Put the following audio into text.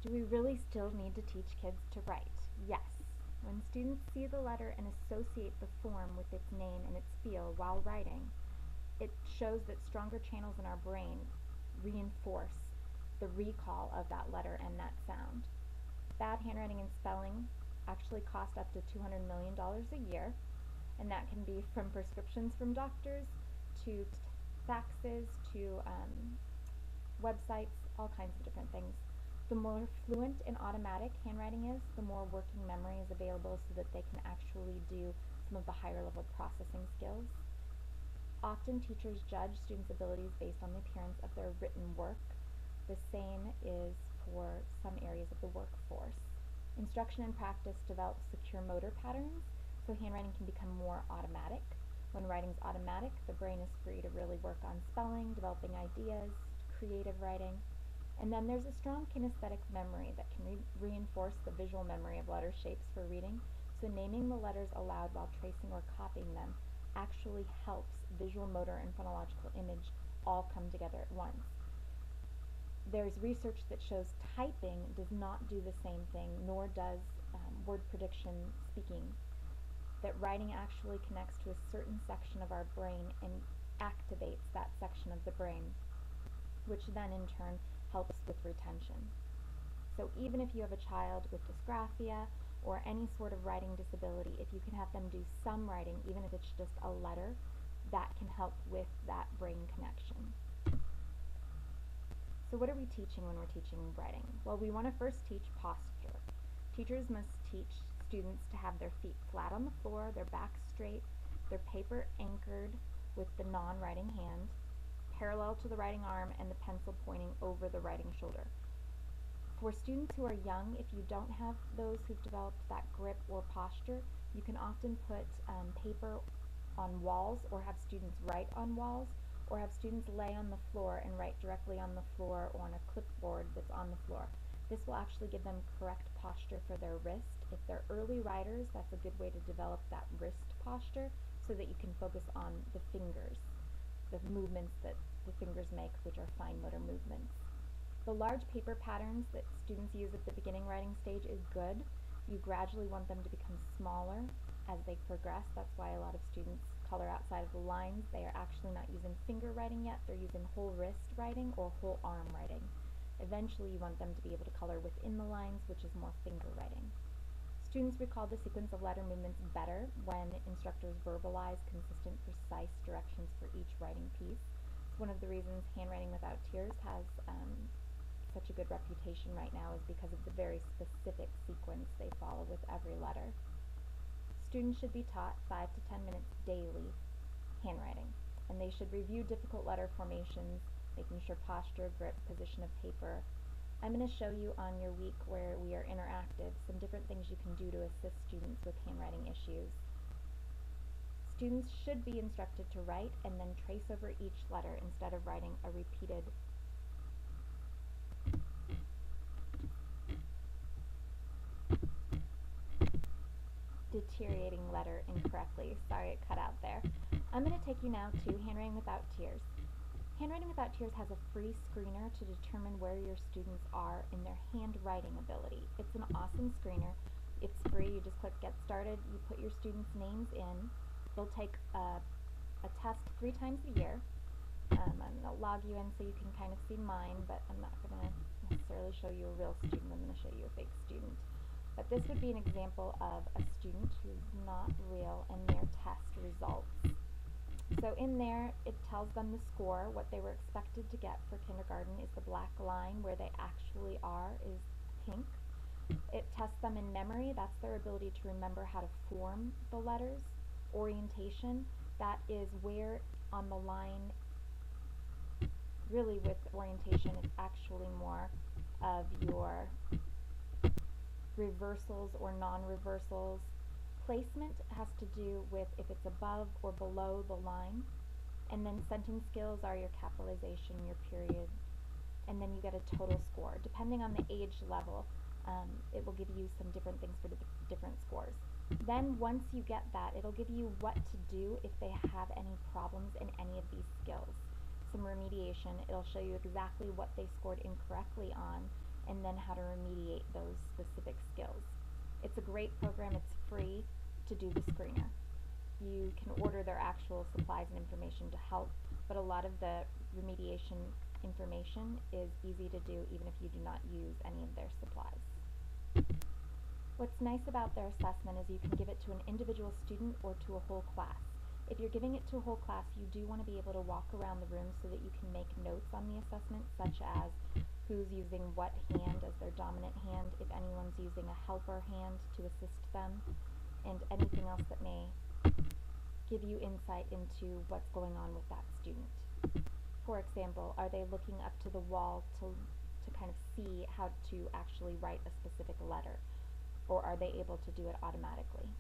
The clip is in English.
Do we really still need to teach kids to write? Yes. When students see the letter and associate the form with its name and its feel while writing, it shows that stronger channels in our brain reinforce the recall of that letter and that sound. Bad handwriting and spelling actually cost up to $200 million a year, and that can be from prescriptions from doctors to faxes to websites, all kinds of different things. The more fluent and automatic handwriting is, the more working memory is available so that they can actually do some of the higher level processing skills. Often teachers judge students' abilities based on the appearance of their written work. The same is for some areas of the workforce. Instruction and practice develop secure motor patterns, so handwriting can become more automatic. When writing's automatic, the brain is free to really work on spelling, developing ideas, creative writing. And then there's a strong kinesthetic memory that can reinforce the visual memory of letter shapes for reading. So naming the letters aloud while tracing or copying them actually helps visual, motor, and phonological image all come together at once. There's research that shows typing does not do the same thing, nor does word prediction speaking. That writing actually connects to a certain section of our brain and activates that section of the brain, which then in turn helps with retention. So even if you have a child with dysgraphia or any sort of writing disability, if you can have them do some writing, even if it's just a letter, that can help with that brain connection. So what are we teaching when we're teaching writing? Well, we want to first teach posture. Teachers must teach students to have their feet flat on the floor, their back straight, their paper anchored with the non-writing hand, parallel to the writing arm, and the pencil pointing over the writing shoulder. For students who are young, if you don't have those who've developed that grip or posture, you can often put paper on walls or have students write on walls or have students lay on the floor and write directly on the floor or on a clipboard that's on the floor. This will actually give them correct posture for their wrist. If they're early writers, that's a good way to develop that wrist posture so that you can focus on the fingers, the movements that the fingers make, which are fine motor movements. The large paper patterns that students use at the beginning writing stage is good. You gradually want them to become smaller as they progress. That's why a lot of students color outside of the lines. They are actually not using finger writing yet. They're using whole wrist writing or whole arm writing. Eventually you want them to be able to color within the lines, which is more finger writing. Students recall the sequence of letter movements better when instructors verbalize consistent, precise directions for each writing piece. It's one of the reasons Handwriting Without Tears has such a good reputation right now is because of the very specific sequence they follow with every letter. Students should be taught 5 to 10 minutes daily handwriting, and they should review difficult letter formations, making sure posture, grip, position of paper. I'm going to show you on your week where we are interactive some different things you can do to assist students with handwriting issues. Students should be instructed to write and then trace over each letter instead of writing a repeated deteriorating letter incorrectly. Sorry, it cut out there. I'm going to take you now to Handwriting Without Tears. Handwriting Without Tears has a free screener to determine where your students are in their handwriting ability. It's an awesome screener. It's free. You just click Get Started. You put your students' names in. They'll take a test 3 times a year. I'm going to log you in so you can kind of see mine, but I'm not going to necessarily show you a real student. I'm going to show you a fake student. But this would be an example of a student who's not real and their test results. So in there, it tells them the score. What they were expected to get for kindergarten is the black line. Where they actually are is pink. It tests them in memory. That's their ability to remember how to form the letters. Orientation, that is where on the line, really with orientation, it's actually more of your reversals or non-reversals. Placement has to do with if it's above or below the line. And then sentence skills are your capitalization, your period. And then you get a total score. Depending on the age level, it will give you some different things for the different scores. Then once you get that, it'll give you what to do if they have any problems in any of these skills. Some remediation. It'll show you exactly what they scored incorrectly on and then how to remediate those specific skills. It's a great program. It's free to do the screener. You can order their actual supplies and information to help, but a lot of the remediation information is easy to do even if you do not use any of their supplies. What's nice about their assessment is you can give it to an individual student or to a whole class. If you're giving it to a whole class, you do want to be able to walk around the room so that you can make notes on the assessment, such as who's using what hand as their dominant hand, if anyone's using a helper hand to assist them, and anything else that may give you insight into what's going on with that student. For example, are they looking up to the wall to kind of see how to actually write a specific letter, or are they able to do it automatically?